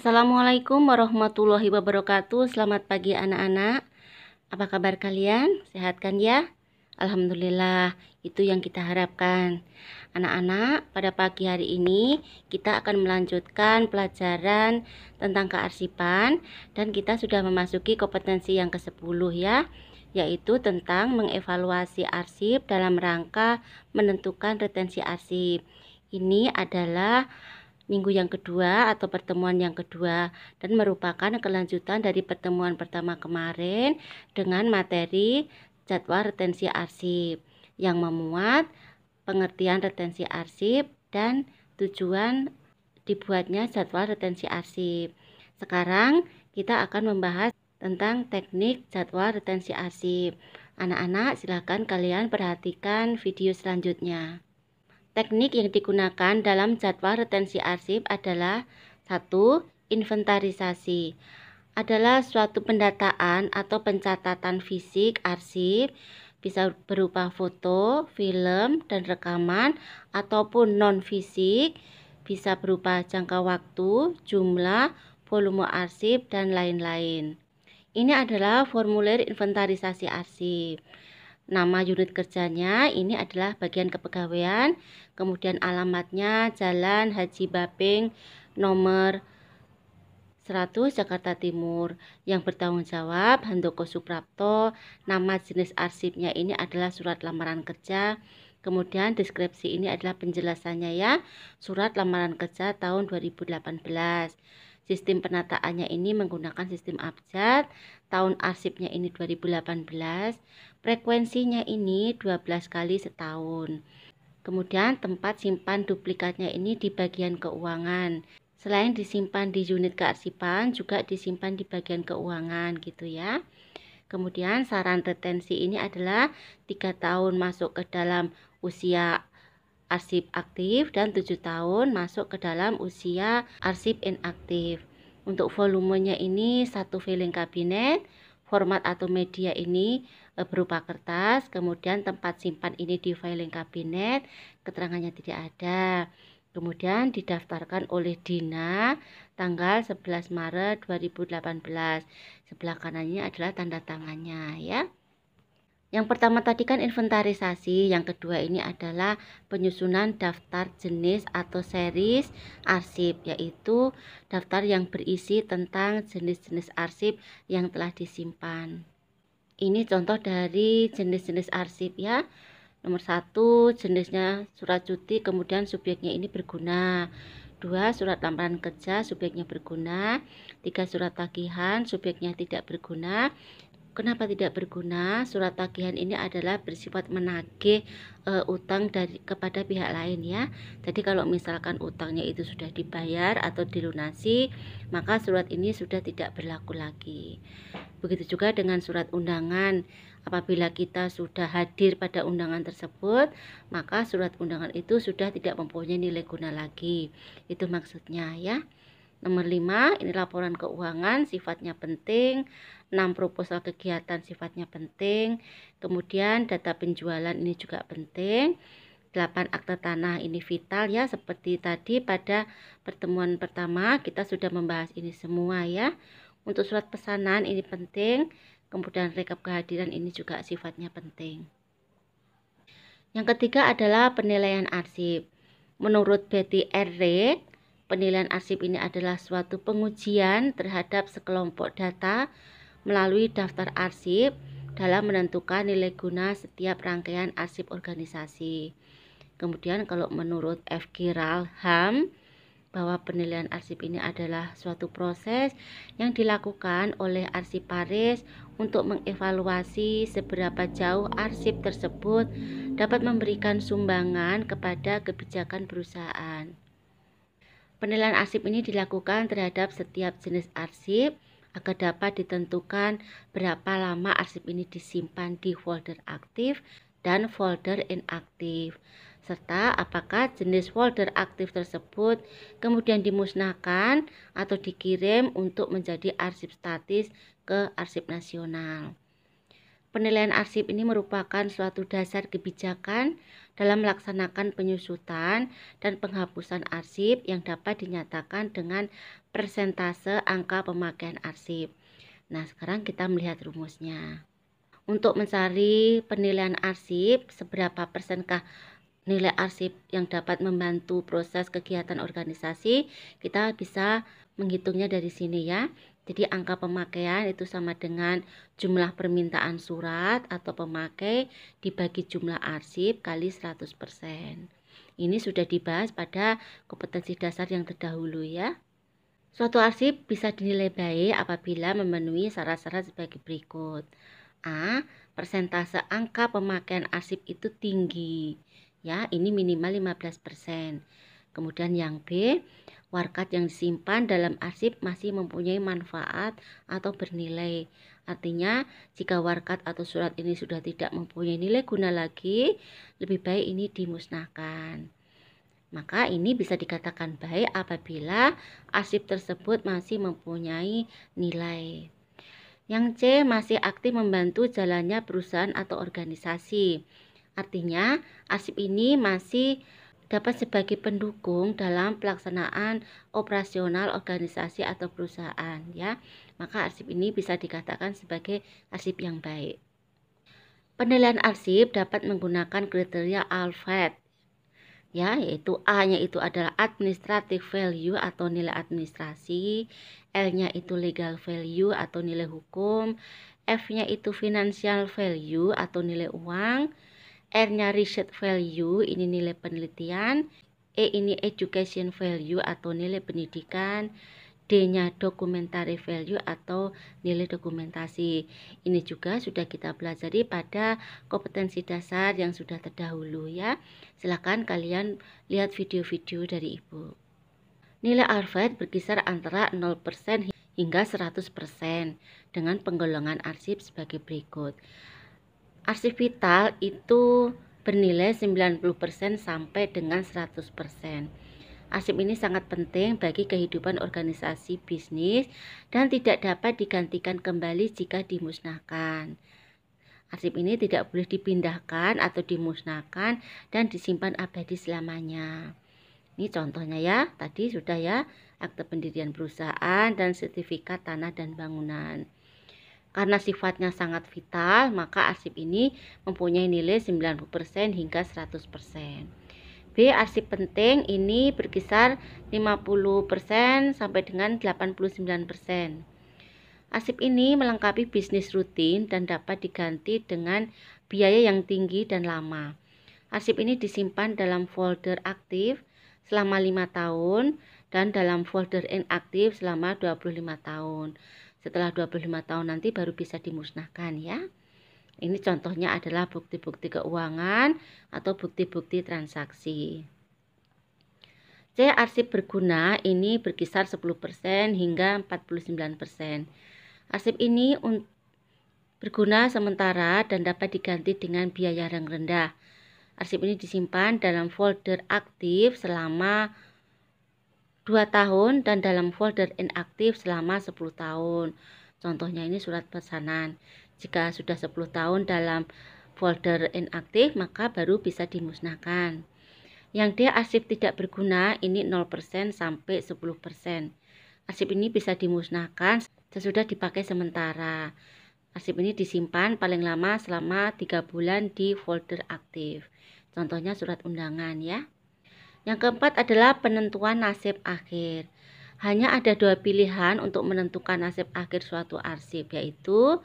Assalamualaikum warahmatullahi wabarakatuh. Selamat pagi anak-anak. Apa kabar kalian? Sehat kan ya? Alhamdulillah, itu yang kita harapkan. Anak-anak, pada pagi hari ini kita akan melanjutkan pelajaran tentang kearsipan dan kita sudah memasuki kompetensi yang ke-10 ya, yaitu tentang mengevaluasi arsip dalam rangka menentukan retensi arsip. Ini adalah minggu yang kedua atau pertemuan yang kedua dan merupakan kelanjutan dari pertemuan pertama kemarin dengan materi jadwal retensi arsip yang memuat pengertian retensi arsip dan tujuan dibuatnya jadwal retensi arsip. Sekarang kita akan membahas tentang teknik jadwal retensi arsip. Anak-anak, silakan kalian perhatikan video selanjutnya. Teknik yang digunakan dalam jadwal retensi arsip adalah 1. Inventarisasi. Adalah suatu pendataan atau pencatatan fisik arsip, bisa berupa foto, film, dan rekaman, ataupun non-fisik, bisa berupa jangka waktu, jumlah, volume arsip, dan lain-lain. Ini adalah formulir inventarisasi arsip. Nama unit kerjanya ini adalah bagian kepegawaian, kemudian alamatnya Jalan Haji Baping nomor 100 Jakarta Timur. Yang bertanggung jawab Handoko Suprapto. Nama jenis arsipnya ini adalah surat lamaran kerja. Kemudian deskripsi ini adalah penjelasannya ya, surat lamaran kerja tahun 2018. Sistem penataannya ini menggunakan sistem abjad, tahun arsipnya ini 2018, frekuensinya ini 12 kali setahun. Kemudian tempat simpan duplikatnya ini di bagian keuangan. Selain disimpan di unit kearsipan, juga disimpan di bagian keuangan gitu ya. Kemudian saran retensi ini adalah 3 tahun masuk ke dalam usia arsip aktif dan 7 tahun masuk ke dalam usia arsip inaktif. Untuk volumenya ini 1 filing kabinet, format atau media ini berupa kertas, kemudian tempat simpan ini di filing kabinet, keterangannya tidak ada. Kemudian didaftarkan oleh Dina tanggal 11 Maret 2018. Sebelah kanannya adalah tanda tangannya ya. Yang pertama tadi kan inventarisasi, yang kedua ini adalah penyusunan daftar jenis atau series arsip, yaitu daftar yang berisi tentang jenis-jenis arsip yang telah disimpan. Ini contoh dari jenis-jenis arsip ya. Nomor 1 jenisnya surat cuti, kemudian subjeknya ini berguna. 2 surat lamaran kerja, subjeknya berguna. 3 surat tagihan, subjeknya tidak berguna. Kenapa tidak berguna? Surat tagihan ini adalah bersifat menagih utang kepada pihak lain ya. Jadi kalau misalkan utangnya itu sudah dibayar atau dilunasi, maka surat ini sudah tidak berlaku lagi. Begitu juga dengan surat undangan. Apabila kita sudah hadir pada undangan tersebut, maka surat undangan itu sudah tidak mempunyai nilai guna lagi. Itu maksudnya ya. Nomor 5, ini laporan keuangan, sifatnya penting. 6, proposal kegiatan, sifatnya penting. Kemudian data penjualan ini juga penting. 8, akte tanah, ini vital ya, seperti tadi pada pertemuan pertama kita sudah membahas ini semua ya. Untuk surat pesanan ini penting. Kemudian rekap kehadiran ini juga sifatnya penting. Yang ketiga adalah penilaian arsip. Menurut Betty R. Reed, penilaian arsip ini adalah suatu pengujian terhadap sekelompok data melalui daftar arsip dalam menentukan nilai guna setiap rangkaian arsip organisasi. Kemudian kalau menurut F. Kiralham, bahwa penilaian arsip ini adalah suatu proses yang dilakukan oleh arsiparis untuk mengevaluasi seberapa jauh arsip tersebut dapat memberikan sumbangan kepada kebijakan perusahaan. Penilaian arsip ini dilakukan terhadap setiap jenis arsip agar dapat ditentukan berapa lama arsip ini disimpan di folder aktif dan folder inaktif, serta apakah jenis folder aktif tersebut kemudian dimusnahkan atau dikirim untuk menjadi arsip statis ke arsip nasional. Penilaian arsip ini merupakan suatu dasar kebijakan dalam melaksanakan penyusutan dan penghapusan arsip yang dapat dinyatakan dengan persentase angka pemakaian arsip. Nah, sekarang kita melihat rumusnya. Untuk mencari penilaian arsip, seberapa persenkah nilai arsip yang dapat membantu proses kegiatan organisasi, kita bisa menghitungnya dari sini ya. Jadi angka pemakaian itu sama dengan jumlah permintaan surat atau pemakai dibagi jumlah arsip kali 100%. Ini sudah dibahas pada kompetensi dasar yang terdahulu ya. Suatu arsip bisa dinilai baik apabila memenuhi syarat-syarat sebagai berikut. A. Persentase angka pemakaian arsip itu tinggi. Ya, ini minimal 15%. Kemudian yang B, warkat yang disimpan dalam arsip masih mempunyai manfaat atau bernilai. Artinya, jika warkat atau surat ini sudah tidak mempunyai nilai guna lagi, lebih baik ini dimusnahkan. Maka ini bisa dikatakan baik apabila arsip tersebut masih mempunyai nilai. Yang C, masih aktif membantu jalannya perusahaan atau organisasi. Artinya, arsip ini masih dapat sebagai pendukung dalam pelaksanaan operasional organisasi atau perusahaan ya. Maka arsip ini bisa dikatakan sebagai arsip yang baik. Penilaian arsip dapat menggunakan kriteria ALFED ya, yaitu A-nya itu adalah administrative value atau nilai administrasi, L-nya itu legal value atau nilai hukum, F-nya itu financial value atau nilai uang, R-nya research value, ini nilai penelitian, E ini education value atau nilai pendidikan, D-nya documentary value atau nilai dokumentasi. Ini juga sudah kita pelajari pada kompetensi dasar yang sudah terdahulu ya. Silakan kalian lihat video-video dari Ibu. Nilai ALFED berkisar antara 0% hingga 100% dengan penggolongan arsip sebagai berikut. Arsip vital itu bernilai 90% sampai dengan 100%. Arsip ini sangat penting bagi kehidupan organisasi bisnis dan tidak dapat digantikan kembali jika dimusnahkan. Arsip ini tidak boleh dipindahkan atau dimusnahkan dan disimpan abadi selamanya. Ini contohnya ya, tadi sudah ya, akte pendirian perusahaan dan sertifikat tanah dan bangunan. Karena sifatnya sangat vital, maka arsip ini mempunyai nilai 90% hingga 100%. B. Arsip penting ini berkisar 50% sampai dengan 89%. Arsip ini melengkapi bisnis rutin dan dapat diganti dengan biaya yang tinggi dan lama. Arsip ini disimpan dalam folder aktif selama 5 tahun dan dalam folder inaktif selama 25 tahun. Setelah 25 tahun nanti baru bisa dimusnahkan ya. Ini contohnya adalah bukti-bukti keuangan atau bukti-bukti transaksi. C. Arsip berguna ini berkisar 10% hingga 49%. Arsip ini berguna sementara dan dapat diganti dengan biaya yang rendah. Arsip ini disimpan dalam folder aktif selama 2 tahun dan dalam folder inaktif selama 10 tahun. Contohnya ini surat pesanan. Jika sudah 10 tahun dalam folder inaktif, maka baru bisa dimusnahkan. Yang D, arsip tidak berguna, ini 0% sampai 10%. Arsip ini bisa dimusnahkan sesudah dipakai sementara. Arsip ini disimpan paling lama selama 3 bulan di folder aktif. Contohnya surat undangan ya. Yang keempat adalah penentuan nasib akhir. Hanya ada 2 pilihan untuk menentukan nasib akhir suatu arsip, yaitu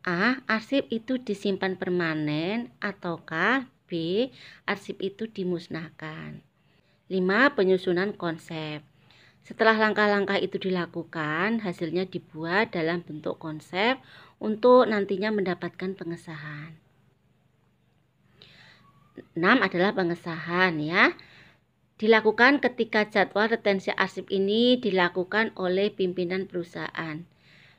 A. Arsip itu disimpan permanen, ataukah B. Arsip itu dimusnahkan. 5. Penyusunan konsep. Setelah langkah-langkah itu dilakukan, hasilnya dibuat dalam bentuk konsep untuk nantinya mendapatkan pengesahan. 6 adalah pengesahan ya. Dilakukan ketika jadwal retensi arsip ini dilakukan oleh pimpinan perusahaan.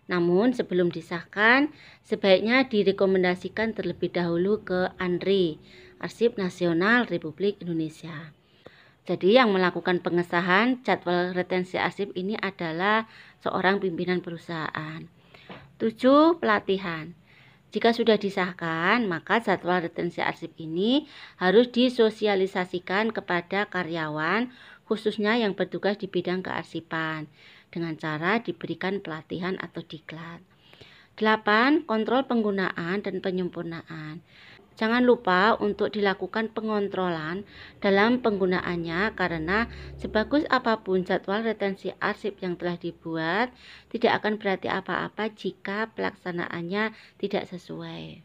Namun sebelum disahkan, sebaiknya direkomendasikan terlebih dahulu ke ANRI, Arsip Nasional Republik Indonesia. Jadi yang melakukan pengesahan jadwal retensi arsip ini adalah seorang pimpinan perusahaan. 7. Pelatihan. Jika sudah disahkan, maka jadwal retensi arsip ini harus disosialisasikan kepada karyawan, khususnya yang bertugas di bidang kearsipan, dengan cara diberikan pelatihan atau diklat. 8. Kontrol penggunaan dan penyempurnaan. Jangan lupa untuk dilakukan pengontrolan dalam penggunaannya, karena sebagus apapun jadwal retensi arsip yang telah dibuat, tidak akan berarti apa-apa jika pelaksanaannya tidak sesuai.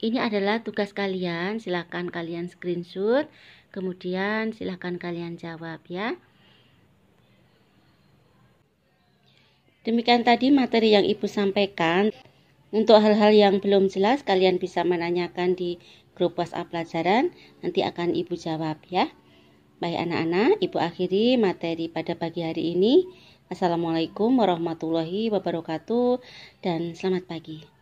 Ini adalah tugas kalian, silakan kalian screenshot, kemudian silakan kalian jawab ya. Demikian tadi materi yang Ibu sampaikan. Untuk hal-hal yang belum jelas, kalian bisa menanyakan di grup WhatsApp pelajaran. Nanti akan Ibu jawab ya. Baik anak-anak, Ibu akhiri materi pada pagi hari ini. Assalamualaikum warahmatullahi wabarakatuh dan selamat pagi.